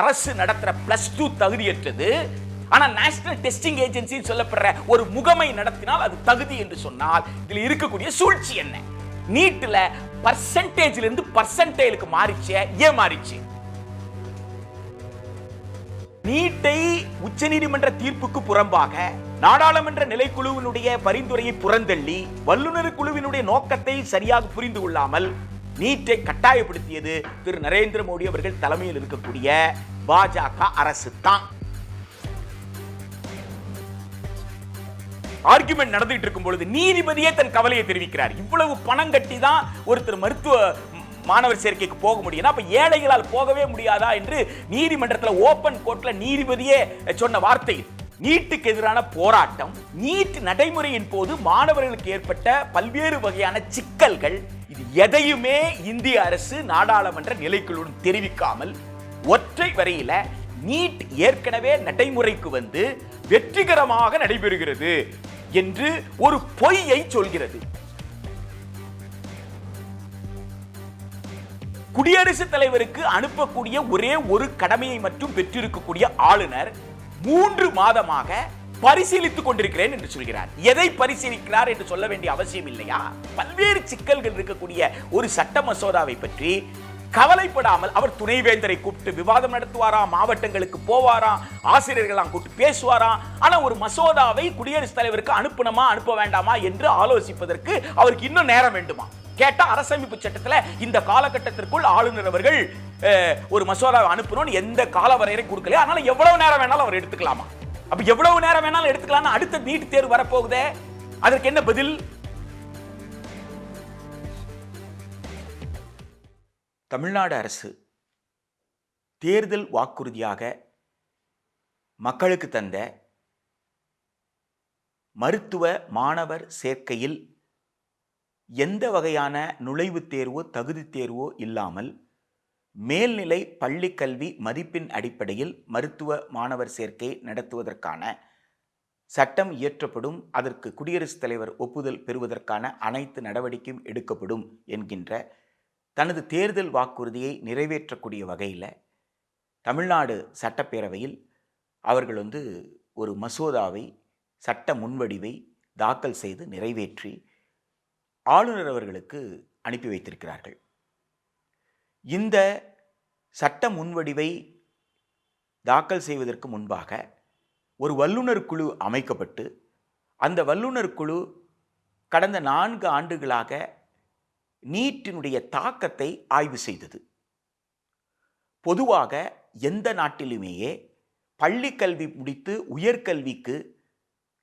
அரசு நடத்துற +2 தகுதியற்றது. ஆனால் நேஷனல் டெஸ்டிங் ஏஜென்சி சொல்லப்படுற ஒரு முகமை நடத்தினால் அது தகுதி என்று சொன்னால் இதில் இருக்கக்கூடிய சூழ்ச்சி என்ன? நீட்ல பர்சன்டேஜ்ல இருந்து பர்சன்டேஜுக்கு மாறிச்சே, ஏன் மாறிச்சு? நீட்டை உச்சநீதிமன்ற தீர்ப்புக்கு புறம்பாக நாடாளுமன்ற நிலைக்குழுவினுடைய பரிந்துரையை புறந்தள்ளி வல்லுநர் குழுவினுடைய நோக்கத்தை சரியாக புரிந்து கொள்ளாமல் நீட்டை கட்டாயப்படுத்தியது திரு நரேந்திர மோடி அவர்கள் தலைமையில் இருக்கக்கூடிய பாஜக அரசு தான். ஆர்குமெண்ட் நடந்துட்டு இருக்கும் பொழுது நீதிபதியே தன் கவலையை தெரிவிக்கிறார். இவ்வளவு பணம் கட்டி தான் ஒருத்தர் மருத்துவ மாணவர் சேர்க்கைக்கு போக முடியும், அப்ப ஏழைகளால் போகவே முடியாதா என்று நீதிமன்றத்தில் ஓபன் கோர்ட்ல நீதிபதியே சொன்ன வார்த்தை. நீட்டுக்கு எதிரான போராட்டம், நீட் நடைமுறையின் போது மாணவர்களுக்கு ஏற்பட்ட பல்வேறு வகையான சிக்கல்கள், இது எதையுமே இந்திய அரசு நாடாளுமன்ற நிலைக்குழுவுடன் தெரிவிக்காமல் ஒற்றை வரையில நீட் ஏற்கனவே நடைமுறைக்கு வந்து வெற்றிகரமாக நடைபெறுகிறது என்று ஒரு பொய்யை சொல்கிறது. குடியரசுத் தலைவருக்கு அனுப்பக்கூடிய ஒரே ஒரு கடமையை மட்டும் பெற்றிருக்கக்கூடிய ஆளுநர் 3 மாதமாக பரிசீலித்துக் கொண்டிருக்கிறேன் என்று சொல்கிறார். எதை பரிசீலிக்கிறார் என்று சொல்ல வேண்டிய அவசியம் இல்லையா? பல்வேறு சிக்கல்கள் இருக்கக்கூடிய ஒரு சட்ட மசோதாவை பற்றி கவலைப்படாமல் அவர் துணைவேந்தரை கூப்பிட்டு விவாதம் நடத்துவாராம், மாவட்டங்களுக்கு போவாராம், ஆசிரியர்களாம் கூப்பிட்டு பேசுவாராம். ஆனா ஒரு மசோதாவை குடியரசுத் தலைவருக்கு அனுப்பணுமா அனுப்ப வேண்டாமா என்று ஆலோசிப்பதற்கு அவருக்கு இன்னும் நேரம் வேண்டுமா? கேட்டா அரசமைப்பு சட்டத்துல இந்த காலகட்டத்திற்குள் ஆளுநர் அவர்கள் ஒரு மசோதாவை அனுப்பணும்னு எந்த கால வரையறை கொடுக்கல. அதனால எவ்வளவு நேரம் வேணாலும் அவர் எடுத்துக்கலாமா? அப்ப எவ்வளவு நேரம் வேணாலும் எடுத்துக்கலாம். அடுத்த நீட் தேர்வு வரப்போகுதே, அதற்கு என்ன பதில்? தமிழ்நாடு அரசு தேர்தல் வாக்குறுதியாக மக்களுக்கு தந்த மருத்துவ மாணவர் சேர்க்கையில் எந்த வகையான நுழைவுத் தேர்வோ தகுதி தேர்வோ இல்லாமல் மேல்நிலை பள்ளி கல்வி மதிப்பின் அடிப்படையில் மருத்துவ மாணவர் சேர்க்கை நடத்துவதற்கான சட்டம் இயற்றப்படும், அதற்கு குடியரசுத் தலைவர் ஒப்புதல் பெறுவதற்கான அனைத்து நடவடிக்கையும் எடுக்கப்படும் என்கின்ற தனது தேர்தல் வாக்குறுதியை நிறைவேற்றக்கூடிய வகையில் தமிழ்நாடு சட்டப்பேரவையில் அவர்கள் ஒரு மசோதாவை, சட்ட முன்வடிவை தாக்கல் செய்து நிறைவேற்றி ஆளுநர் அவர்களுக்கு அனுப்பி வைத்திருக்கிறார்கள். இந்த சட்ட முன்வடிவை தாக்கல் செய்வதற்கு முன்பாக ஒரு வல்லுநர் குழு அமைக்கப்பட்டு அந்த வல்லுநர் குழு கடந்த 4 ஆண்டுகளாக நீட்டினுடைய தாக்கத்தை ஆய்வு செய்தது. பொதுவாக எந்த நாட்டிலுமேயே பள்ளி கல்வி முடித்து உயர்கல்விக்கு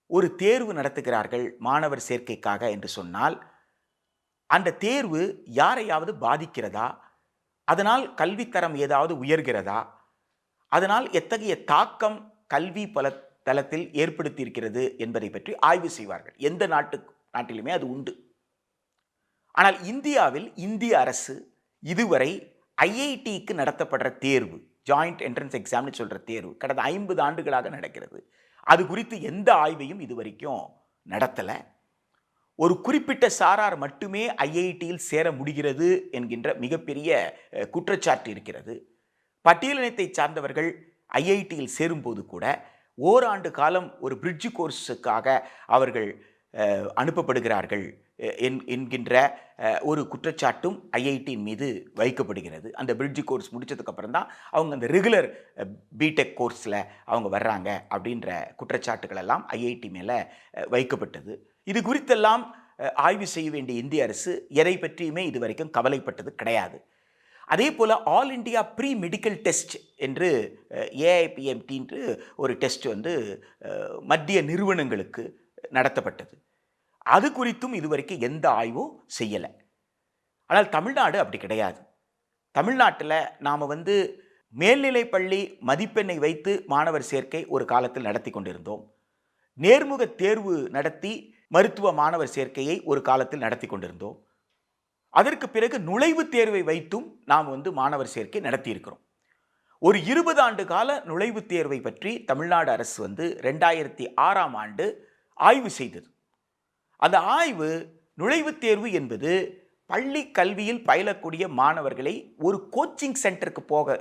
ஒரு தேர்வு நடத்துகிறார்கள் மாணவர் சேர்க்கைக்காக என்று சொன்னால் அந்த தேர்வு யாரையாவது பாதிக்கிறதா, அதனால் கல்வித்தரம் ஏதாவது உயர்கிறதா, அதனால் எத்தகைய தாக்கம் கல்வி தளத்தில் ஏற்படுத்தியிருக்கிறது என்பதை பற்றி ஆய்வு செய்வார்கள். எந்த நாட்டிலுமே அது உண்டு. ஆனால் இந்தியாவில் இந்திய அரசு இதுவரை ஐஐடிக்கு நடத்தப்படுற தேர்வு, ஜாயிண்ட் என்ட்ரன்ஸ் எக்ஸாம்னு சொல்கிற தேர்வு கடந்த 50 ஆண்டுகளாக நடக்கிறது. அது குறித்து எந்த ஆய்வையும் இதுவரைக்கும் நடத்தலை. ஒரு குறிப்பிட்ட சாரார் மட்டுமே ஐஐடியில் சேர முடிகிறது என்கின்ற மிகப்பெரிய குற்றச்சாட்டு இருக்கிறது. பட்டியலினத்தை சார்ந்தவர்கள் ஐஐடியில் சேரும்போது கூட ஓராண்டு காலம் ஒரு பிரிட்ஜ் கோர்ஸுக்காக அவர்கள் அனுப்பப்படுகிறார்கள் என்கின்ற ஒரு குற்றச்சாட்டும் ஐஐடியின் மீது வைக்கப்படுகிறது. அந்த பிரிட்ஜ் கோர்ஸ் முடித்ததுக்கப்புறம் தான் அவங்க அந்த ரெகுலர் பிடெக் கோர்ஸில் அவங்க வர்றாங்க அப்படின்ற குற்றச்சாட்டுகள் எல்லாம் ஐஐடி மேலே வைக்கப்பட்டது. இது குறித்தெல்லாம் ஆய்வு செய்ய வேண்டிய இந்திய அரசு எதை பற்றியுமே இதுவரைக்கும் கவலைப்பட்டது கிடையாது. அதே போல் all India pre medical test என்று ஏஐபிஎம்டி என்று ஒரு டெஸ்ட் மத்திய நிறுவனங்களுக்கு நடத்தப்பட்டது. அது குறித்தும் இதுவரைக்கும் எந்த ஆய்வும் செய்யலை. ஆனால் தமிழ்நாடு அப்படி கிடையாது. தமிழ்நாட்டில் நாம் மேல்நிலை பள்ளி மதிப்பெண்ணை வைத்து மாணவர் சேர்க்கை ஒரு காலத்தில் நடத்தி கொண்டிருந்தோம். நேர்முக தேர்வு நடத்தி மருத்துவ மாணவர் சேர்க்கையை ஒரு காலத்தில் நடத்தி கொண்டிருந்தோம். அதற்கு பிறகு நுழைவுத் தேர்வை வைத்தும் நாம் மாணவர் சேர்க்கை நடத்தியிருக்கிறோம். ஒரு 20 ஆண்டு கால நுழைவுத் தேர்வை பற்றி தமிழ்நாடு அரசு 2006ஆம் ஆண்டு ஆய்வு செய்தது. அந்த ஆய்வு நுழைவுத் தேர்வு என்பது பள்ளி கல்வியில் பயிலக்கூடிய மாணவர்களை ஒரு கோச்சிங் சென்டருக்கு போக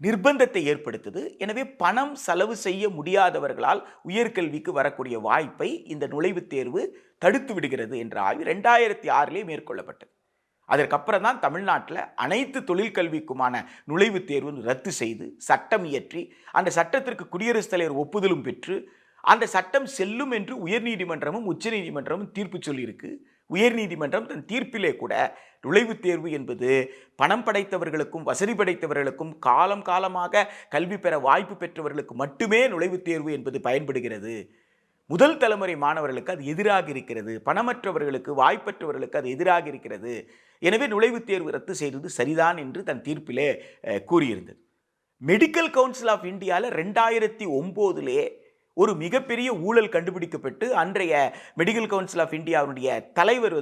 நிர்பந்தத்தை ஏற்படுத்துது. எனவே பணம் செலவு செய்ய முடியாதவர்களால் உயர்கல்விக்கு வரக்கூடிய வாய்ப்பை இந்த நுழைவுத் தேர்வு தடுத்து விடுகிறது என்ற ஆய்வு 2006 மேற்கொள்ளப்பட்டது. அதற்கப்புறம் தான் தமிழ்நாட்டில் அனைத்து தொழிற்கல்விக்குமான நுழைவுத் தேர்வு ரத்து செய்து சட்டம் இயற்றி அந்த சட்டத்திற்கு குடியரசுத் தலைவர் ஒப்புதலும் பெற்று அந்த சட்டம் செல்லும் என்று உயர்நீதிமன்றமும் உச்சநீதிமன்றமும் தீர்ப்பு சொல்லியிருக்கு. உயர்நீதிமன்றம் தன் தீர்ப்பிலே கூட நுழைவுத் தேர்வு என்பது பணம் படைத்தவர்களுக்கும் வசதி படைத்தவர்களுக்கும் காலம் காலமாக கல்வி பெற வாய்ப்பு பெற்றவர்களுக்கு மட்டுமே நுழைவுத் தேர்வு என்பது பயன்படுகிறது. முதல் தலைமுறை மாணவர்களுக்கு அது எதிராக இருக்கிறது. பணமற்றவர்களுக்கு வாய்ப்பற்றவர்களுக்கு அது எதிராக இருக்கிறது. எனவே நுழைவுத் தேர்வு ரத்து செய்தது சரிதான் என்று தன் தீர்ப்பிலே கூறியிருந்தது. மெடிக்கல் கவுன்சில் ஆஃப் இந்தியாவில் 2009 ஒரு மிகப்பெரிய ஊழல் கண்டுபிடிக்கப்பட்டு அன்றைய மெடிக்கல் கவுன்சில் ஆஃப் இந்தியாவுடைய தலைவர்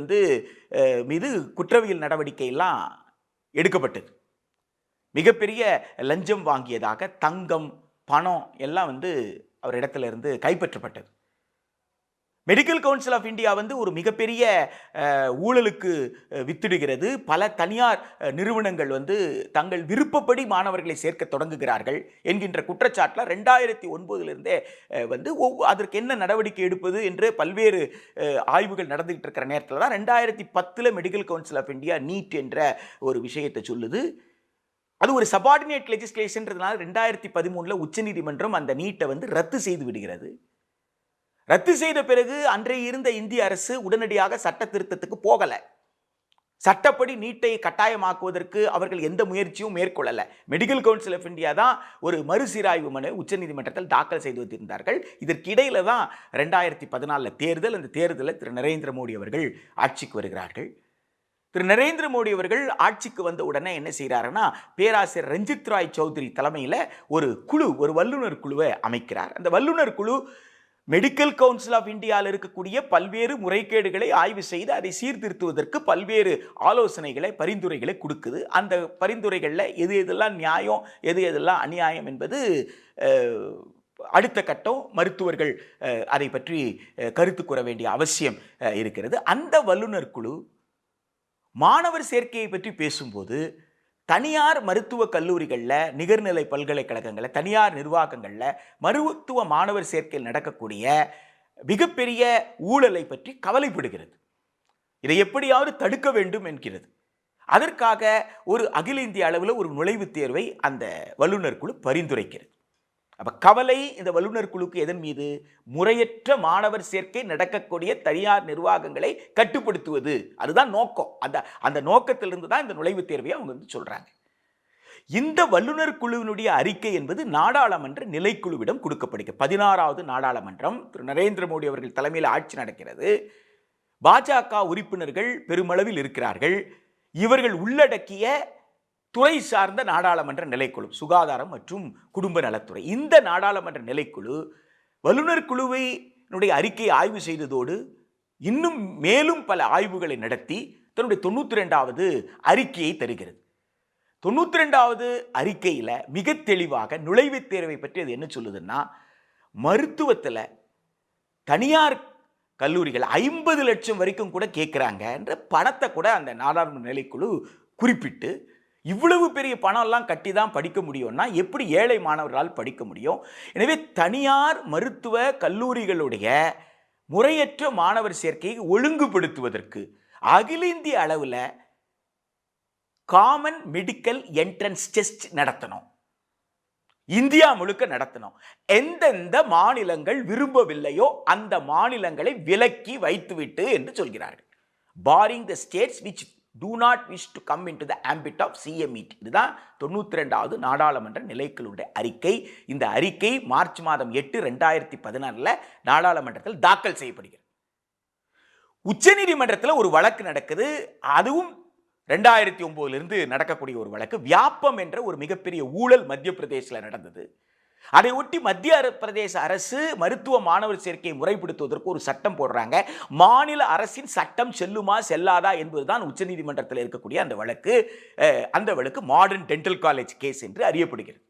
மீது குற்றவியல் நடவடிக்கை எல்லாம் எடுக்கப்பட்டது. மிகப்பெரிய லஞ்சம் வாங்கியதாக தங்கம் பணம் எல்லாம் அவர் இடத்துல இருந்து கைப்பற்றப்பட்டது. மெடிக்கல் கவுன்சில் ஆஃப் இந்தியா ஒரு மிகப்பெரிய ஊழலுக்கு வித்திடுகிறது. பல தனியார் நிறுவனங்கள் தங்கள் விருப்பப்படி மாணவர்களை சேர்க்க தொடங்குகிறார்கள் என்கின்ற குற்றச்சாட்டில் 2009 அதற்கு என்ன நடவடிக்கை எடுப்பது என்று பல்வேறு ஆய்வுகள் நடந்துகிட்டு இருக்கிற நேரத்தில் தான் 2010 medical council of India NEET என்ற ஒரு விஷயத்தை சொல்லுது. அது ஒரு சபார்டினேட் லெஜிஸ்லேஷன்றதுனால 2013 உச்சநீதிமன்றம் அந்த நீட்டை ரத்து செய்து விடுகிறது. ரத்து செய்த பிறகு அன்றைய இருந்த இந்திய அரசு உடனடியாக சட்ட திருத்தத்துக்கு போகலை. சட்டப்படி நீட்டை கட்டாயமாக்குவதற்கு அவர்கள் எந்த முயற்சியும் மேற்கொள்ளல. மெடிக்கல் கவுன்சில் ஆஃப் இந்தியா தான் ஒரு மறுசீராய்வு மனு உச்சநீதிமன்றத்தில் தாக்கல் செய்து வைத்திருந்தார்கள். இதற்கிடையில தான் 2014 தேர்தல். அந்த தேர்தலில் திரு நரேந்திர மோடி அவர்கள் ஆட்சிக்கு வருகிறார்கள். திரு நரேந்திர மோடி அவர்கள் ஆட்சிக்கு வந்த உடனே என்ன செய்கிறாருன்னா, பேராசிரியர் ரஞ்சித் ராய் சௌத்ரி தலைமையில் ஒரு வல்லுநர் குழுவை அமைக்கிறார். அந்த வல்லுநர் குழு மெடிக்கல் கவுன்சில் ஆஃப் இந்தியாவில் இருக்கக்கூடிய பல்வேறு முறைகேடுகளை ஆய்வு செய்து அதை சீர்திருத்துவதற்கு பல்வேறு ஆலோசனைகளை பரிந்துரைகளை கொடுக்குது. அந்த பரிந்துரைகளில் எது எதெல்லாம் நியாயம் எது எதெல்லாம் அநியாயம் என்பது அடுத்த கட்டம். மருத்துவர்கள் அதை பற்றி கருத்து கூற வேண்டிய அவசியம் இருக்கிறது. அந்த வல்லுநர் குழு மாணவர் சேர்க்கையை பற்றி பேசும்போது தனியார் மருத்துவக் கல்லூரிகளில், நிகர்நிலை பல்கலைக்கழகங்களில், தனியார் நிர்வாகங்களில் மருத்துவ மாணவர் சேர்க்கையில் நடக்கக்கூடிய மிகப்பெரிய ஊழலை பற்றி கவலைப்படுகிறது. இதை எப்படியாவது தடுக்க வேண்டும் என்கிறது. அதற்காக ஒரு அகில இந்திய அளவில் ஒரு நுழைவுத் தேர்வை அந்த வல்லுநர் குழு பரிந்துரைக்கிறது. அப்போ கவலை இந்த வல்லுநர் குழுக்கு எதன் மீது? முறையற்ற மாணவர் சேர்க்கை நடக்கக்கூடிய தனியார் நிர்வாகங்களை கட்டுப்படுத்துவது. அதுதான் நோக்கம். அந்த நோக்கத்திலிருந்து தான் இந்த நுழைவுத் தேர்வை அவங்க சொல்றாங்க. இந்த வல்லுநர் குழுவினுடைய அறிக்கை என்பது நாடாளுமன்ற நிலைக்குழுவிடம் கொடுக்கப்படுகிறது. 16வது நாடாளுமன்றம் திரு நரேந்திர மோடி அவர்கள் தலைமையில் ஆட்சி நடக்கிறது. பாஜக உறுப்பினர்கள் பெருமளவில் இருக்கிறார்கள். இவர்கள் உள்ளடக்கிய துறை சார்ந்த நாடாளுமன்ற நிலைக்குழு, சுகாதாரம் மற்றும் குடும்ப நலத்துறை, இந்த நாடாளுமன்ற நிலைக்குழு வல்லுநர் குழுவினுடைய அறிக்கையை ஆய்வு செய்ததோடு இன்னும் மேலும் பல ஆய்வுகளை நடத்தி தன்னுடைய 92வது அறிக்கையை தருகிறது. 92வது அறிக்கையில் மிக தெளிவாக நுழைவுத் தேர்வை பற்றி அது என்ன சொல்லுதுன்னா, மருத்துவத்தில் தனியார் கல்லூரிகள் 50 லட்சம் வரைக்கும் கூட கேட்குறாங்க என்ற பணத்தை கூட அந்த நாடாளுமன்ற நிலைக்குழு குறிப்பிட்டு, இவ்வளவு பெரிய பணம்லாம் கட்டி தான் படிக்க முடியும்னா எப்படி ஏழை மாணவர்களால் படிக்க முடியும்? எனவே தனியார் மருத்துவ கல்லூரிகளுடைய முறையற்ற மாணவர் சேர்க்கையை ஒழுங்குபடுத்துவதற்கு அகில இந்திய அளவில் காமன் மெடிக்கல் என்ட்ரன்ஸ் டெஸ்ட் நடத்தணும். இந்தியா முழுக்க நடத்தணும். எந்தெந்த மாநிலங்கள் விரும்பவில்லையோ அந்த மாநிலங்களை விலக்கி வைத்துவிட்டு என்று சொல்கிறார்கள். barring the states which do not wish to come into the ambit of CMET. இதுதான் 92வது நாடாளுமன்ற நிலைக்குழுவுடைய அறிக்கை. இந்த அறிக்கை மார்ச் மாதம் 8, 2014 நாடாளுமன்றத்தில் தாக்கல் செய்யப்படுகிறது. உச்சநீதிமன்றத்தில் ஒரு வழக்கு நடக்குது. அதுவும் 2009 நடக்கக்கூடிய ஒரு வழக்கு. வியாபம் என்ற ஒரு மிகப்பெரிய ஊழல் மத்திய பிரதேசத்தில் நடந்தது. அதை ஒட்டி மத்திய பிரதேச அரசு மருத்துவ மாணவர் சேர்க்கையை முறைப்படுத்துவதற்கு ஒரு சட்டம் போடுறாங்க. மாநில அரசின் சட்டம் செல்லுமா செல்லாதா என்பதுதான் உச்சநீதிமன்றத்தில் இருக்கக்கூடிய அந்த வழக்கு. அந்த வழக்கு மாடர்ன் டென்டல் காலேஜ் கேஸ் என்று அறியப்படுகிறது.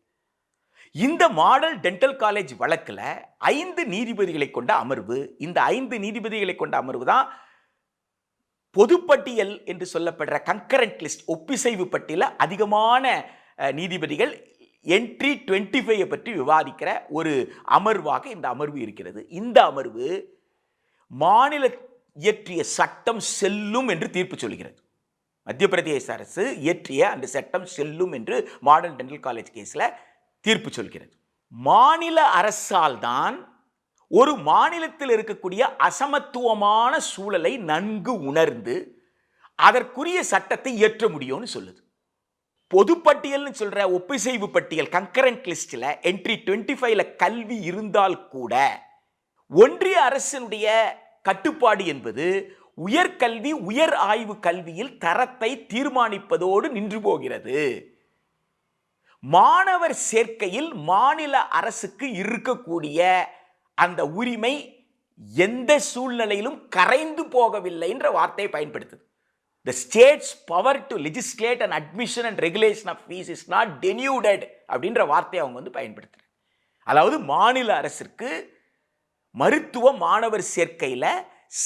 இந்த மாடல் டென்டல் காலேஜ் வழக்கில் 5 நீதிபதிகளை கொண்ட அமர்வு. இந்த 5 நீதிபதிகளை கொண்ட அமர்வு தான் பொதுப்பட்டியல் என்று சொல்லப்படுற கன்கரண்ட் லிஸ்ட், ஒப்பிசைவு பட்டியல அதிகமான நீதிபதிகள் என்ட்ரி 25 பற்றி விவாதிக்கிற ஒரு அமர்வாக இந்த அமர்வு இருக்கிறது. இந்த அமர்வு மாநில இயற்றிய சட்டம் செல்லும் என்று தீர்ப்பு சொல்கிறது. மத்திய பிரதேச அரசு இயற்றிய அந்த சட்டம் செல்லும் என்று மாடர்ன் டென்டல் காலேஜ் கேஸில் தீர்ப்பு சொல்கிறது. மாநில அரசால் தான் ஒரு மாநிலத்தில் இருக்கக்கூடிய அசமத்துவமான சூழலை நன்கு உணர்ந்து அதற்குரிய சட்டத்தை இயற்ற முடியும்னு சொல்லுது. பொதுப்பட்டியல்னு சொல்ற ஒப்பிசைவு பட்டியல் கன்கரண்ட் லிஸ்டில் என்ட்ரி 25 கல்வி இருந்தால் கூட ஒன்றிய அரசினுடைய கட்டுப்பாடு என்பது உயர்கல்வி உயர் ஆய்வு கல்வியில் தரத்தை தீர்மானிப்பதோடு நின்று போகிறது. மாணவர் சேர்க்கையில் மாநில அரசுக்கு இருக்கக்கூடிய அந்த உரிமை எந்த சூழ்நிலையிலும் கரைந்து போகவில்லை என்ற வார்த்தையை பயன்படுத்துது. The state's power to legislate an admission and regulation of fees is not denuded அப்படின்ற வார்த்தையை அவங்க பயன்படுத்துறாங்க. அதாவது மாநில அரசிற்கு மருத்துவ மாணவர் சேர்க்கையில்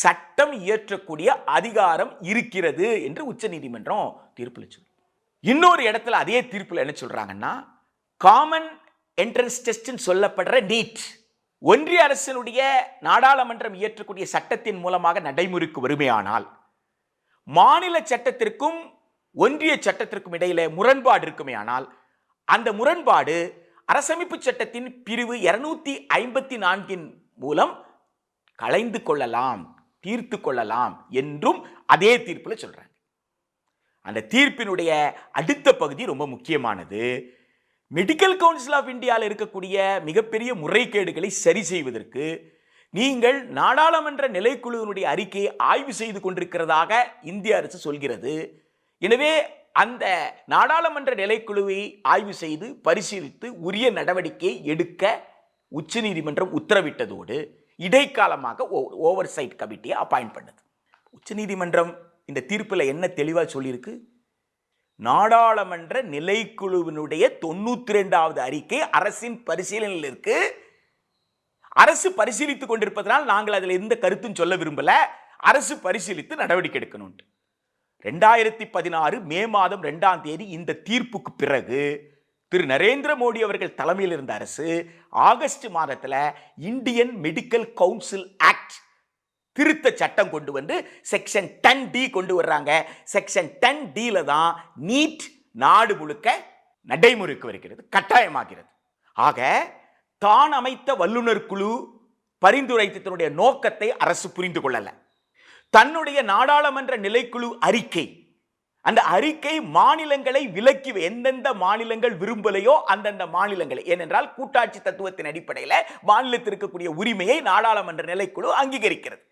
சட்டம் இயற்றக்கூடிய அதிகாரம் இருக்கிறது என்று உச்சநீதிமன்றம் தீர்ப்பில் சொல்லுது. இன்னொரு இடத்துல அதே தீர்ப்பில் என்ன சொல்றாங்கன்னா, காமன் என்ட்ரன்ஸ் டெஸ்ட் சொல்லப்படுற நீட் ஒன்றிய அரசினுடைய நாடாளுமன்றம் இயற்றக்கூடிய சட்டத்தின் மூலமாக நடைமுறைக்கு வருமையானால் மாநில சட்டத்திற்கும் ஒன்றிய சட்டத்திற்கும் இடையில முரண்பாடு இருக்குமே ஆனால் அந்த முரண்பாடு அரசமைப்பு சட்டத்தின் பிரிவு 254 மூலம் களைந்து கொள்ளலாம், தீர்த்து கொள்ளலாம் என்றும் அதே தீர்ப்பில் சொல்றாங்க. அந்த தீர்ப்பினுடைய அடுத்த பகுதி ரொம்ப முக்கியமானது. மெடிக்கல் கவுன்சில் ஆஃப் இந்தியாவில் இருக்கக்கூடிய மிகப்பெரிய முறைகேடுகளை சரி செய்வதற்கு நீங்கள் நாடாளுமன்ற நிலைக்குழுவினுடைய அறிக்கையை ஆய்வு செய்து கொண்டிருக்கிறதாக இந்திய அரசு சொல்கிறது. எனவே அந்த நாடாளுமன்ற நிலைக்குழுவை ஆய்வு செய்து பரிசீலித்து உரிய நடவடிக்கை எடுக்க உச்சநீதிமன்றம் உத்தரவிட்டதோடு இடைக்காலமாக ஓவர் சைட் கமிட்டியை அப்பாயிண்ட் பண்ணது. உச்சநீதிமன்றம் இந்த தீர்ப்பில் என்ன தெளிவாக சொல்லியிருக்கு? நாடாளுமன்ற நிலைக்குழுவினுடைய 92வது அறிக்கை அரசின் பரிசீலனையில் இருக்கு. அரசு பரிசீலித்துக் கொண்டிருப்பதனால் நாங்கள் அதில் எந்த கருத்தும் சொல்ல விரும்பல. அரசு பரிசீலித்து நடவடிக்கை எடுக்கணும். 2016 மே மாதம் 2ஆம் தேதி இந்த தீர்ப்புக்கு பிறகு திரு நரேந்திர மோடி அவர்கள் தலைமையில் இருந்த அரசு ஆகஸ்ட் மாதத்தில் இந்தியன் மெடிக்கல் கவுன்சில் ஆக்ட் திருத்த சட்டம் கொண்டு வந்து செக்ஷன் 10D கொண்டு வர்றாங்க. செக்ஷன் 10Dல தான் நீட் நாடு முழுக்க நடைமுறைக்கு வருகிறது, கட்டாயமாகிறது. ஆக தான் அமைத்த வல்லுநர் குழு பரிந்துரைத்ததனுடைய நோக்கத்தை அரசு புரிந்து கொள்ளல. தன்னுடைய நாடாளுமன்ற நிலைக்குழு அறிக்கை, அந்த அறிக்கை மாநிலங்களை விலக்கி, எந்தெந்த மாநிலங்கள் விரும்பலையோ அந்தந்த மாநிலங்களை, ஏனென்றால் கூட்டாட்சி தத்துவத்தின் அடிப்படையில் மாநிலத்தில் இருக்கக்கூடிய உரிமையை நாடாளுமன்ற நிலைக்குழு அங்கீகரிக்கிறது.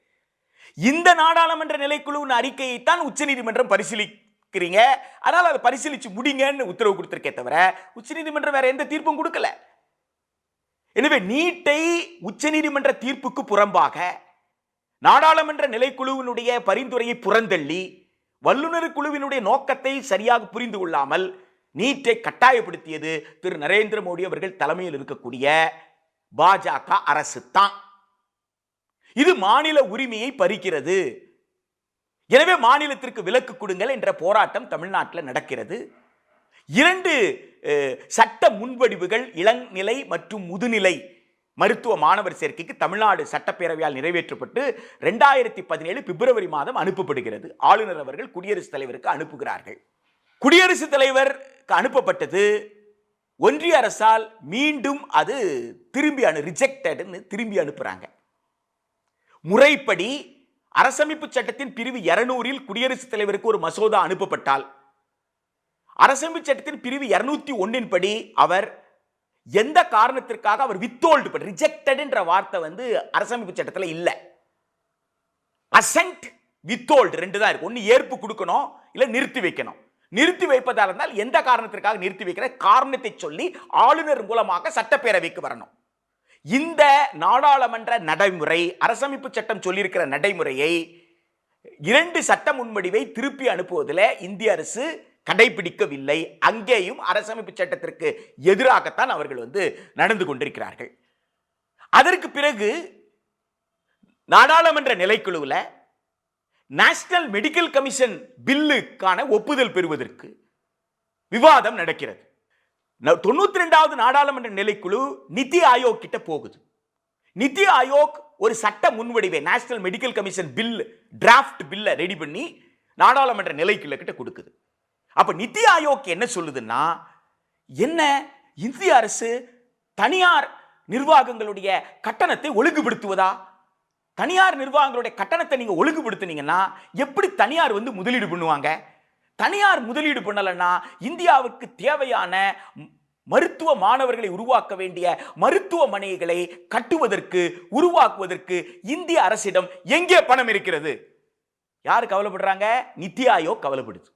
இந்த நாடாளுமன்ற நிலைக்குழுவின் அறிக்கையை தான் உச்சநீதிமன்றம் பரிசீலிக்கிறீங்க, அதனால் அதை பரிசீலிச்சு முடிங்கன்னு உத்தரவு கொடுத்திருக்கே தவிர உச்சநீதிமன்றம் வேற எந்த தீர்ப்பும் கொடுக்கல. எனவே நீட்டை உச்சநீதிமன்ற தீர்ப்புக்கு புறம்பாக நாடாளுமன்ற நிலைக்குழுவினுடைய பரிந்துரையை புறந்தள்ளி வல்லுநர் குழுவினுடைய நோக்கத்தை சரியாக புரிந்து கொள்ளாமல் நீட்டை கட்டாயப்படுத்தியது திரு நரேந்திர மோடி அவர்கள் தலைமையில் இருக்கக்கூடிய பாஜக அரசு தான். இது மாநில உரிமையை பறிக்கிறது. எனவே மாநிலத்திற்கு விலக்கு கொடுங்கள் என்ற போராட்டம் தமிழ்நாட்டில் நடக்கிறது. 2 சட்ட முன்வடிவுகள் இளநிலை மற்றும் முதுநிலை மருத்துவ மாணவர் சேர்க்கைக்கு தமிழ்நாடு சட்டப்பேரவையால் நிறைவேற்றப்பட்டு 2017 பிப்ரவரி மாதம் அனுப்பப்படுகிறது. ஆளுநர் அவர்கள் குடியரசுத் தலைவருக்கு அனுப்புகிறார்கள். குடியரசுத் தலைவருக்கு அனுப்பப்பட்டது ஒன்றிய அரசால் மீண்டும் அது ரிஜெக்டட்னு திரும்பி அனுப்புறாங்க. முறைப்படி அரசமைப்பு சட்டத்தின் பிரிவு 200 குடியரசுத் தலைவருக்கு ஒரு மசோதா அனுப்பப்பட்டால் அரசமைப்பு சட்டத்தின் பிரிவு 201 படி அவர் எந்த காரணத்திற்காக அவர் வித்தோல்டு பண்ண, ரிஜெக்டட் என்ற வார்த்தை அரசமைப்பு சட்டத்தில் இல்லை. அசென்ட் வித்தோல்டு 2 தான் இருக்கு. ஒன்று ஏற்பு கொடுக்கணும், இல்லை நிறுத்தி வைக்கணும். நிறுத்தி வைப்பதாக இருந்தால் எந்த காரணத்திற்காக நிறுத்தி வைக்கிற காரணத்தை சொல்லி ஆளுநர் மூலமாக சட்டப்பேரவைக்கு வரணும். இந்த நாடாளுமன்ற நடைமுறை, அரசமைப்பு சட்டம் சொல்லியிருக்கிற நடைமுறையை 2 சட்ட முன்வடிவை திருப்பி அனுப்புவதில் இந்திய அரசு கடைபிடிக்கவில்லை. அங்கேயும் அரசமைப்பு சட்டத்திற்கு எதிராகத்தான் அவர்கள் நடந்து கொண்டிருக்கிறார்கள். அதற்கு பிறகு நாடாளுமன்ற நிலைக்குழுவில் நேஷனல் மெடிக்கல் கமிஷன் பில்லுக்கான ஒப்புதல் பெறுவதற்கு விவாதம் நடக்கிறது. 92வது நாடாளுமன்ற நிலைக்குழு நிதி ஆயோக் கிட்ட போகுது. நிதி ஆயோக் ஒரு சட்ட முன்வடிவை national medical commission bill draft பில்ல ரெடி பண்ணி நாடாளுமன்ற நிலைக்குழு கிட்ட கொடுக்குது. அப்ப நிதி ஆயோக் என்ன சொல்லுதுன்னா, என்ன இந்திய அரசு தனியார் நிர்வாகங்களுடைய கட்டணத்தை ஒழுங்குபடுத்துவதா? தனியார் நிர்வாகங்களுடைய கட்டணத்தை நீங்க ஒழுங்குபடுத்தினீங்கன்னா எப்படி தனியார் முதலீடு பண்ணுவாங்க? தனியார் முதலீடு பண்ணலன்னா இந்தியாவுக்கு தேவையான மருத்துவ மாணவர்களை உருவாக்க வேண்டிய மருத்துவமனைகளை கட்டுவதற்கு உருவாக்குவதற்கு இந்திய அரசிடம் எங்கே பணம் இருக்கிறது? யாரு கவலைப்படுறாங்க? நிதி ஆயோக் கவலைப்படுது.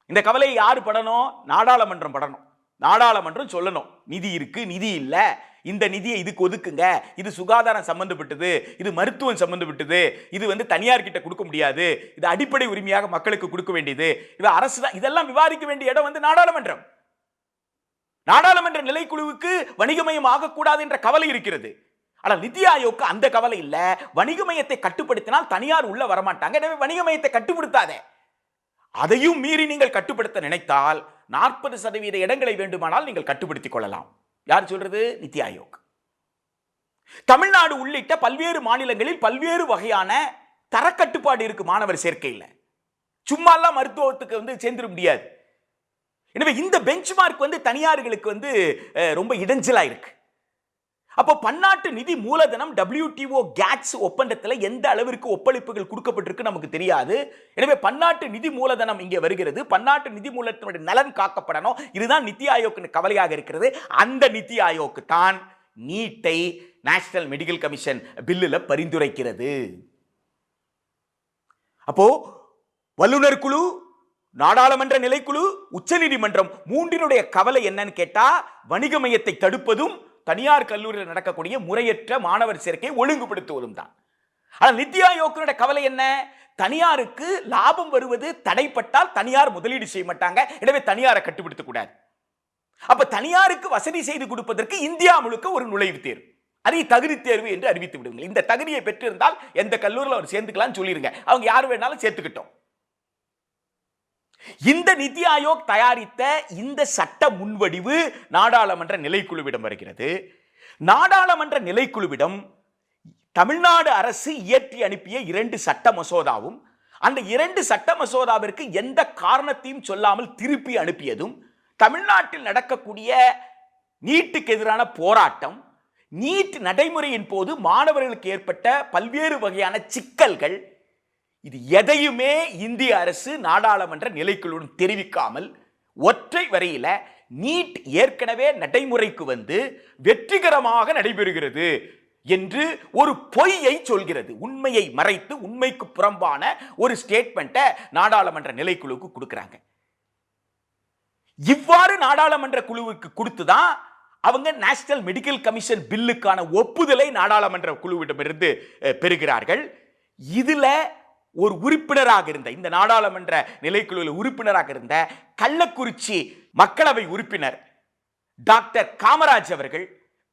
இந்த கவலையை யாரு படணும்? நாடாளுமன்றம் படணும். நாடாளுமன்றம் சொல்லணும், நிதி இருக்கு, நிதி இல்ல, இந்த நிதியை இதுக்கு ஒதுக்குங்க, இது சுகாதாரம் சம்பந்தப்பட்டது, இது மருத்துவம் சம்பந்தப்பட்டது, இது தனியார் கிட்ட கொடுக்க முடியாது, இது அடிப்படை உரிமையாக மக்களுக்கு கொடுக்க வேண்டியது, இது அரசு தான். இதெல்லாம் விவாதிக்க வேண்டிய இடம் நாடாளுமன்றம். நாடாளுமன்ற நிலைக்குழுவுக்கு வணிகமயம் ஆகக்கூடாது என்ற கவலை இருக்கிறது. ஆனால் நிதி ஆயோக்கு அந்த கவலை இல்ல. வணிகமயத்தை கட்டுப்படுத்தினால் தனியார் உள்ள வரமாட்டாங்க, எனவே வணிகமயத்தை கட்டுப்படுத்தாதே. அதையும் மீறி நீங்கள் கட்டுப்படுத்த நினைத்தால் 40% இடங்களை வேண்டுமானால் நீங்கள் கட்டுப்படுத்திக் கொள்ளலாம். யார் சொல்றது? நிதி ஆயோக். தமிழ்நாடு உள்ளிட்ட பல்வேறு மாநிலங்களில் பல்வேறு வகையான தரக்கட்டுப்பாடு இருக்கு மாணவர் சேர்க்கையில். சும்மா எல்லாம் மருத்துவத்துக்கு சேர்ந்துட முடியாது. எனவே இந்த பெஞ்ச்மார்க் தனியார்களுக்கு ரொம்ப இடைஞ்சலா இருக்கு. அப்போ பன்னாட்டு நிதி மூலதனம் WTO கேட்ஸ் ஒப்பந்தத்தில் எந்த அளவிற்கு ஒப்பளிப்புகள் கொடுக்கப்பட்டிருக்கு நமக்கு தெரியாது. எனவே பன்னாட்டு நிதி மூலதனம் இங்கே வருகிறது. பன்னாட்டு நிதி மூலதனத்துடைய நலன் காக்கப்படணும். இதுதான் நிதி ஆயோக்கின் கவலையாக இருக்கிறது. அந்த நிதி ஆயோக்கு தான் நீட்டை நேஷனல் மெடிக்கல் கமிஷன் பில்லுல பரிந்துரைக்கிறது. அப்போ வல்லுநர் குழு, நாடாளுமன்ற நிலைக்குழு, உச்சநீதிமன்றம் மூன்றினுடைய கவலை என்னன்னு கேட்டா, வணிகமயத்தை தடுப்பதும் தனியார் கல்லூரியில் நடக்கக்கூடிய முறையற்ற மாணவர் சேர்க்கையை ஒழுங்குபடுத்துவதும் தான். ஆனால் நிதி ஆயோக்கினுடைய கவலை என்ன? தனியாருக்கு லாபம் வருவது தடைப்பட்டால் தனியார் முதலீடு செய்ய மாட்டாங்க, எனவே தனியாரை கட்டுப்படுத்தக் கூடாது. அப்ப தனியாருக்கு வசதி செய்து கொடுப்பதற்கு இந்தியா முழுக்க ஒரு நுழைவுத் தேர்வு, அதை தகுதி தேர்வு என்று அறிவித்து விடுங்கள். இந்த தகுதியை பெற்றிருந்தால் எந்த கல்லூரியில் அவர் சேர்ந்துக்கலாம் சொல்லிருங்க, அவங்க யார் வேணாலும் சேர்த்துக்கிட்டோம். இந்த நிதி ஆயோக் தயாரித்த இந்த சட்ட முன்வடிவு நாடாளுமன்ற நிலைக்குழுவிடம் வருகிறது. நாடாளுமன்ற நிலைக்குழுவிடம் தமிழ்நாடு அரசு இயற்றி அனுப்பிய 2 சட்ட மசோதாவும், அந்த 2 சட்ட மசோதாவிற்கு எந்த காரணத்தையும் சொல்லாமல் திருப்பி அனுப்பியதும், தமிழ்நாட்டில் நடக்கக்கூடிய நீட்டுக்கு எதிரான போராட்டம், நீட் நடைமுறையின் போது மாணவர்களுக்கு ஏற்பட்ட பல்வேறு வகையான சிக்கல்கள், இது எதையுமே இந்திய அரசு நாடாளுமன்ற நிலைக்குழுவுடன் தெரிவிக்காமல் ஒற்றை வரையில நீட் ஏற்கனவே நடைமுறைக்கு வெற்றிகரமாக நடைபெறுகிறது என்று ஒரு பொய்யை சொல்கிறது. உண்மையை மறைத்து உண்மைக்கு புறம்பான ஒரு ஸ்டேட்மெண்ட்டை நாடாளுமன்ற நிலைக்குழுவுக்கு கொடுக்கிறாங்க. இவ்வாறு நாடாளுமன்ற குழுவுக்கு கொடுத்துதான் அவங்க நேஷனல் மெடிக்கல் கமிஷன் பில்லுக்கான ஒப்புதலை நாடாளுமன்ற குழுவிடமிருந்து பெறுகிறார்கள். இதுல ஒரு உறுப்பினராக இருந்த, இந்த நாடாளுமன்ற நிலைக்குழுவில் உறுப்பினராக இருந்த கள்ளக்குறிச்சி மக்களவை உறுப்பினர் டாக்டர் காமராஜ் அவர்கள்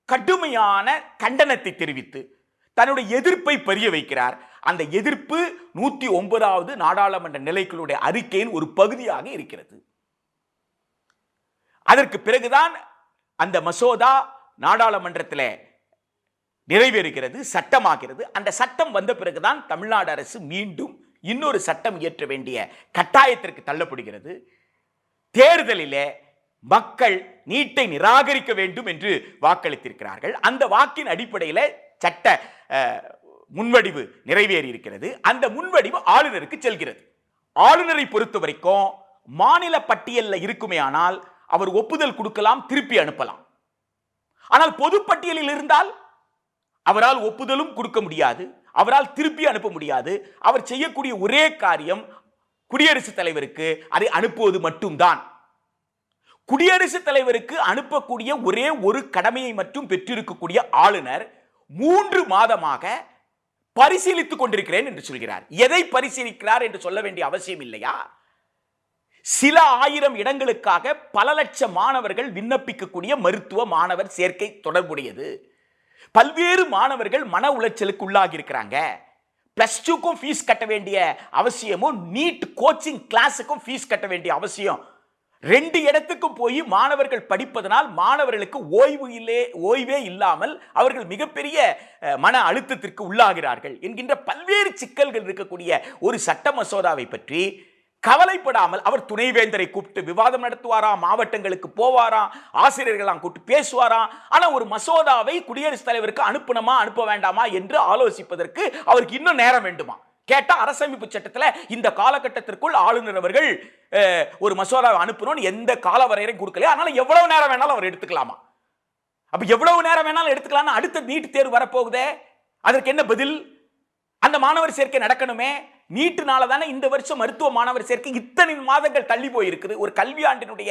கடுமையான கண்டனத்தை தெரிவித்து தன்னுடைய எதிர்ப்பை பதிய வைக்கிறார். அந்த எதிர்ப்பு 109வது நாடாளுமன்ற நிலைக்குழுவுடைய அறிக்கையின் ஒரு பகுதியாக இருக்கிறது. அதற்கு பிறகுதான் அந்த மசோதா நாடாளுமன்றத்தில் நிறைவேறுகிறது, சட்டமாகிறது. அந்த சட்டம் வந்த பிறகுதான் தமிழ்நாடு அரசு மீண்டும் இன்னொரு சட்டம் இயற்ற வேண்டிய கட்டாயத்திற்கு தள்ளப்படுகிறது. தேர்தலிலே மக்கள் நீட்டை நிராகரிக்க வேண்டும் என்று வாக்களித்திருக்கிறார்கள். அந்த வாக்கின் அடிப்படையில் சட்ட முன்வடிவு நிறைவேறி இருக்கிறது. அந்த முன்வடிவு ஆளுநருக்கு செல்கிறது. ஆளுநரை பொறுத்த வரைக்கும் மாநில பட்டியலில் இருக்குமே ஆனால் அவர் ஒப்புதல் கொடுக்கலாம், திருப்பி அனுப்பலாம். ஆனால் பொதுப்பட்டியலில் இருந்தால் அவரால் ஒப்புதலும் கொடுக்க முடியாது, அவரால் திருப்பி அனுப்ப முடியாது. அவர் செய்யக்கூடிய ஒரே காரியம் குடியரசுத் தலைவருக்கு அதை அனுப்புவது மட்டும்தான். குடியரசுத் தலைவருக்கு அனுப்பக்கூடிய ஒரே ஒரு கடமையை மட்டும் பெற்றிருக்கக்கூடிய ஆளுநர் 3 மாதமாக பரிசீலித்துக் கொண்டிருக்கிறேன் என்று சொல்கிறார். எதை பரிசீலிக்கிறார் என்று சொல்ல வேண்டிய அவசியம் இல்லையா? சில ஆயிரம் இடங்களுக்காக பல லட்சம் மாணவர்கள் விண்ணப்பிக்கக்கூடிய மருத்துவ மாணவர் சேர்க்கை தொடர்புடையது. பல்வேறு மாணவர்கள் மன உளைச்சலுக்கு உள்ளாகி இருக்கிறாங்க. +2க்கும் ஃபீஸ் கட்ட வேண்டிய அவசியமும், நீட் கோச்சிங் கிளாஸுக்கும் ஃபீஸ் கட்ட வேண்டிய அவசியம் 2 இடத்துக்கு போய் மாணவர்கள் படிப்பதனால் மாணவர்களுக்கு ஓய்வே இல்லாமல் அவர்கள் மிகப்பெரிய மன அழுத்தத்திற்கு உள்ளாகிறார்கள் என்கின்ற பல்வேறு சிக்கல்கள் இருக்கக்கூடிய ஒரு சட்ட மசோதாவை பற்றி கவலைப்படாமல் அவர் துணைவேந்தரை கூப்பிட்டு விவாதம் நடத்துவாராம், மாவட்டங்களுக்கு போவாராம், ஆசிரியர்களாம் கூப்பிட்டு பேசுவாராம். ஆனா ஒரு மசோதாவை குடியரசுத் தலைவருக்கு அனுப்பணுமா அனுப்ப வேண்டாமா என்று ஆலோசிப்பதற்கு அவருக்கு இன்னும் நேரம் வேண்டுமா? கேட்டா அரசமைப்பு சட்டத்தில் இந்த காலகட்டத்திற்குள் ஆளுநர் அவர்கள் ஒரு மசோதாவை அனுப்பணும்னு எந்த கால வரையறையும் கொடுக்கல. அதனால எவ்வளவு நேரம் வேணாலும் அவர் எடுத்துக்கலாமா? அப்ப எவ்வளவு நேரம் வேணாலும் எடுத்துக்கலாம். அடுத்த நீட் தேர்வு வரப்போகுதே, அதற்கு என்ன பதில்? அந்த மாணவர் சேர்க்கை நடக்கணுமே. நீட்டுனால தானே இந்த வருஷம் மருத்துவ மாணவர் சேர்க்கை இத்தனை மாதங்கள் தள்ளி போயிருக்குது. ஒரு கல்வி ஆண்டினுடைய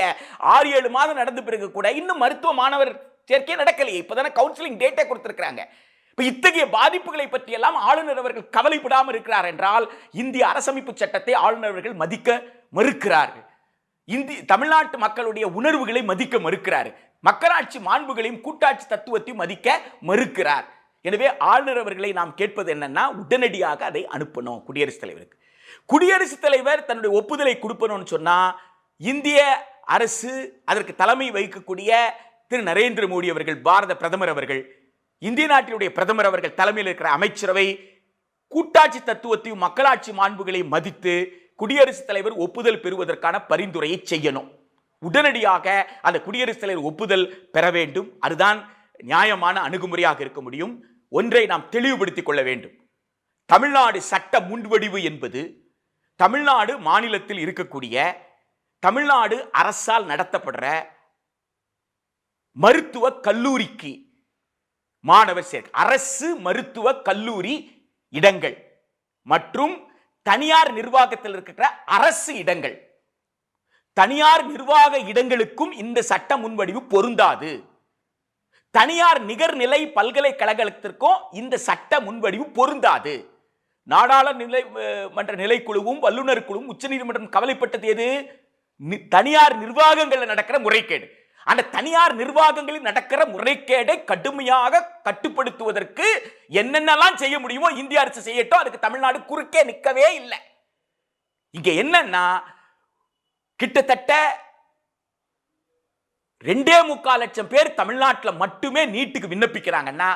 6-7 மாதம் நடந்த பிறகு கூட இன்னும் மருத்துவ மாணவர் சேர்க்கை நடக்கலையே. இப்பதானே கவுன்சிலிங் டேட்டை கொடுத்திருக்காங்க. இப்ப இத்தகைய பாதிப்புகளை பற்றி எல்லாம் ஆளுநர் அவர்கள் கவலைப்படாமல் இருக்கிறார் என்றால் இந்திய அரசமைப்பு சட்டத்தை ஆளுநர் அவர்கள் மதிக்க மறுக்கிறார்கள். தமிழ்நாட்டு மக்களுடைய உணர்வுகளை மதிக்க மறுக்கிறார். மக்களாட்சி மாண்புகளையும் கூட்டாட்சி தத்துவத்தையும் மதிக்க மறுக்கிறார். எனவே ஆளுநர் அவர்களை நாம் கேட்பது என்னன்னா, உடனடியாக அதை அனுப்பணும் குடியரசுத் தலைவருக்கு. குடியரசுத் தலைவர் தன்னுடைய ஒப்புதலை கொடுக்கணும்னு சொன்னா இந்திய அரசு, அதற்கு தலைமை வகிக்கக்கூடிய திரு நரேந்திர மோடி அவர்கள், பாரத பிரதமர் அவர்கள், இந்திய நாட்டினுடைய பிரதமர் அவர்கள் தலைமையில் இருக்கிற அமைச்சரவை கூட்டாட்சி தத்துவத்தையும் மக்களாட்சி மாண்புகளையும் மதித்து குடியரசுத் தலைவர் ஒப்புதல் பெறுவதற்கான பரிந்துரையை செய்யணும். உடனடியாக அந்த குடியரசுத் தலைவர் ஒப்புதல் பெற வேண்டும். அதுதான் நியாயமான அணுகுமுறையாக இருக்க முடியும். ஒன்றை நாம் தெளிவுபடுத்திக் கொள்ள வேண்டும். தமிழ்நாடு சட்ட முன்வடிவு என்பது தமிழ்நாடு மாநிலத்தில் இருக்கக்கூடிய தமிழ்நாடு அரசால் நடத்தப்படுற மருத்துவ கல்லூரிக்கு மாணவர் சேர்க்கை, அரசு மருத்துவ கல்லூரி இடங்கள் மற்றும் தனியார் நிர்வாகத்தில் இருக்கிற அரசு இடங்கள், தனியார் நிர்வாக இடங்களுக்கும் இந்த சட்ட முன்வடிவு பொருந்தாது. தனியார் நிகர்நிலை பல்கலைக்கழகத்திற்கும் இந்த சட்ட முன்வடிவு பொருந்தாது. நாடாளுமன்ற நிலைக்குழுவும் வல்லுநர் குழுவும் உச்சநீதிமன்றம் கவலைப்பட்டது எது? தனியார் நிர்வாகங்களில் நடக்கிற முறைகேடு. அந்த தனியார் நிர்வாகங்களில் நடக்கிற முறைகேடை கடுமையாக கட்டுப்படுத்துவதற்கு என்னென்னலாம் செய்ய முடியுமோ இந்திய அரசு செய்யட்டும், அதுக்கு தமிழ்நாடு குறுக்கே நிற்கவே இல்லை. இங்க என்னன்னா, கிட்டத்தட்ட 2.25 லட்சம் பேர் தமிழ்நாட்டில் மட்டுமே நீட்டுக்கு விண்ணப்பிக்கிறாங்கன்னா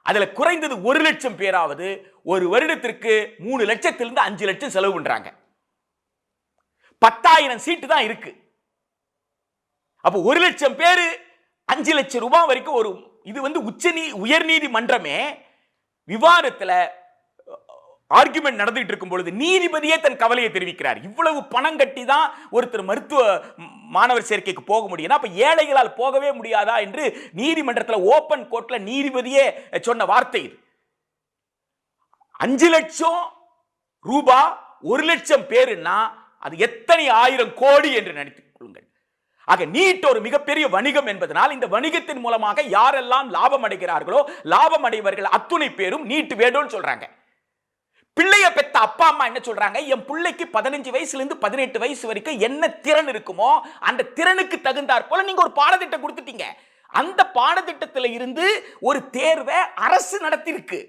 அதுல குறைந்தது 1 லட்சம் பேராவது ஒரு வருடத்திற்கு 3 லட்சத்திலிருந்து 5 லட்சம் செலவு பண்றாங்க. 10,000 சீட்டு தான் இருக்கு. அப்ப 1 லட்சம் பேரு 5 லட்சம் ரூபாய் வரைக்கும் ஒரு இது உயர்நீதிமன்றமே விவாதத்துல ஆர்குமெண்ட் நடந்துட்டு இருக்கும் பொழுது நீதிபதியே தன் கவலையை தெரிவிக்கிறார். இவ்வளவு பணம் கட்டி தான் ஒருத்தர் மருத்துவ மாணவர் சேர்க்கைக்கு போக முடியும், அப்ப ஏழைகளால் போகவே முடியாதா என்று நீதிமன்றத்தில் ஓபன் கோர்ட்ல நீதிபதியே சொன்ன வார்த்தை இது. 5 லட்சம் ரூபாய் 1 லட்சம் பேருன்னா அது எத்தனை 1000 கோடி என்று நினைத்துக் கொள்ளுங்கள். ஆக நீட் ஒரு மிகப்பெரிய வணிகம் என்பதனால் இந்த வணிகத்தின் மூலமாக யாரெல்லாம் லாபம் அடைகிறார்களோ லாபம் அடைவர்கள் அத்துணை பேரும் நீட் வேண்டும்னு சொல்றாங்க. பிள்ளைய பெத்த அப்பா அம்மா என்ன சொல்றாங்க? என் பிள்ளைக்கு 15 வயசுல இருந்து 18 வயசு வரைக்கும் என்ன திறன் இருக்குமோ அந்த திறனுக்கு தகுந்தாற் போல நீங்க ஒரு பாடத்திட்டம் கொடுத்துட்டீங்க. அந்த பாடத்திட்டத்தில் இருந்து ஒரு தேர்வை அரசு நடத்திருக்கு.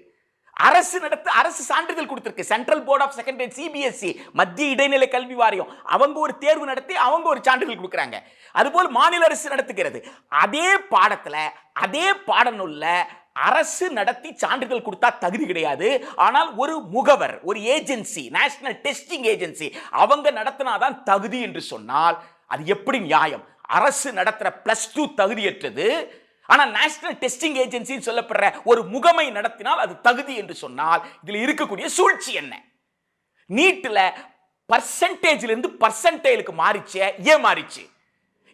அரசு சான்றிதழ் கொடுத்திருக்கு. Central board of secondary, CBSE, மத்திய இடைநிலை கல்வி வாரியம், அவங்க ஒரு தேர்வு நடத்தி அவங்க ஒரு சான்றிதழ் கொடுக்குறாங்க. அதுபோல் மாநில அரசு நடத்துகிறது. அதே பாடத்துல அதே பாடநூல்ல அரசு நடத்தி சான்றிதழ் கொடுத்தா தகுதி கிடையாது. ஆனால் ஒரு முகவர், ஒரு ஏஜென்சி, நேஷனல் டெஸ்டிங் ஏஜென்சி, அவங்க நடத்தினாதான் தகுதி என்று சொன்னால் அது எப்படி நியாயம்? அரசு நடத்துற +2 தகுதியற்றது, ஆனால் நேஷனல் டெஸ்டிங் ஏஜென்சி சொல்லப்படுற ஒரு முகமை நடத்தினால் அது தகுதி என்று சொன்னால் இதில் இருக்கக்கூடிய சூழ்ச்சி என்ன? நீட்ல பர்சன்டேஜ்ல இருந்து பர்சன்டேஜுக்கு மாறிச்சே, ஏன் மாறிச்சு?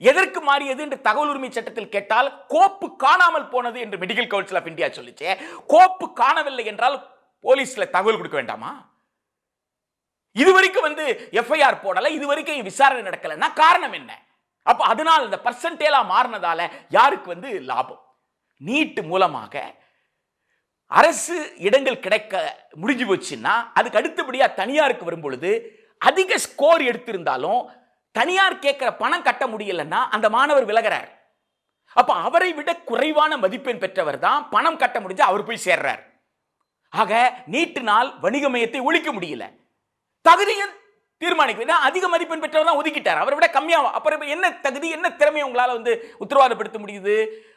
எதற்கு மாறியது என்று தகவல் உரிமை சட்டத்தில் கேட்டால் கோப்பு காணாமல் போனது என்று மெடிக்கல் கவுன்சில் ஆஃப் இந்தியா சொல்லிச்சு. கோப்பு காணவில்லை என்றால் போலீஸ்ல தகவல் கொடுக்க வேண்டாமா? இதுவரைக்கும் எஃப்ஐஆர் போடல, இதுவரைக்கும் விசாரணை நடக்கலன்னா காரணம் என்ன? அப்ப அதனால் இந்த பர்சன்டேஜா மாறினதால யாருக்கு லாபம்? நீட் மூலமாக அரசு இடங்கள் கிடைக்க முடிஞ்சு போச்சுன்னா அதுக்கு அடுத்தபடியா தனியாருக்கு வரும் பொழுது அதிக ஸ்கோர் எடுத்திருந்தாலும் தனியார் கேட்கிற பணம் கட்ட முடியலன்னா அந்த மாணவர் விலகிறார். அப்ப அவரை விட குறைவான மதிப்பெண் பெற்றவர் தான் பணம் கட்ட முடிஞ்சு அவர் போய் சேர்றார். ஆக நீட்டினால் வணிக மையத்தை ஒழிக்க முடியல. தகுதியின் தீர்மானிக்க அதிக மதிப்பெண் பெற்றவர் தான் ஒதுக்கிட்டார். அவரை விட கம்மியாக அப்புறம் என்ன தகுதி என்ன திறமை உங்களால் உத்தரவாதப்படுத்த முடியுது?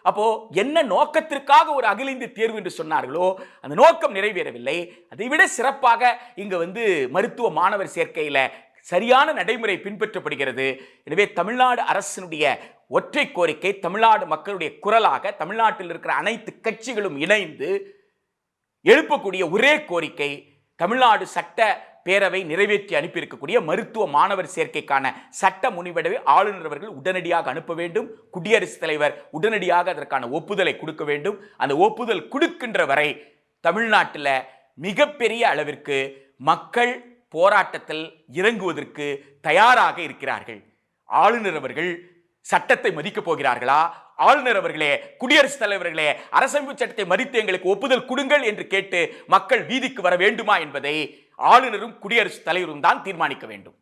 அப்போ என்ன நோக்கத்திற்காக ஒரு அகில இந்திய தேர்வு என்று சொன்னார்களோ அந்த நோக்கம் நிறைவேறவில்லை. அதை விட சிறப்பாக இங்க மருத்துவ மாணவர் சேர்க்கையில சரியான நடைமுறை பின்பற்றப்படுகிறது. எனவே தமிழ்நாடு அரசினுடைய ஒற்றை கோரிக்கை, தமிழ்நாடு மக்களுடைய குரலாக தமிழ்நாட்டில் இருக்கிற அனைத்து கட்சிகளும் இணைந்து எழுப்பக்கூடிய ஒரே கோரிக்கை, தமிழ்நாடு சட்ட பேரவை நிறைவேற்றி அனுப்பியிருக்கக்கூடிய மருத்துவ மாணவர் சேர்க்கைக்கான சட்ட முன்வடிவை ஆளுநர் அவர்கள் உடனடியாக அனுப்ப வேண்டும். குடியரசுத் தலைவர் உடனடியாக அதற்கான ஒப்புதலை கொடுக்க வேண்டும். அந்த ஒப்புதல் கொடுக்கின்ற வரை தமிழ்நாட்டில் மிகப்பெரிய அளவிற்கு மக்கள் போராட்டத்தில் இறங்குவதற்கு தயாராக இருக்கிறார்கள். ஆளுநர் அவர்கள் சட்டத்தை மதிக்கப் போகிறார்களா? ஆளுநர் அவர்களே, குடியரசுத் தலைவர்களே, அரசமைப்பு சட்டத்தை மதித்து எங்களுக்கு ஒப்புதல் கொடுங்கள் என்று கேட்டு மக்கள் வீதிக்கு வர வேண்டுமா என்பதை ஆளுநரும் குடியரசுத் தலைவரும் தான் தீர்மானிக்க வேண்டும்.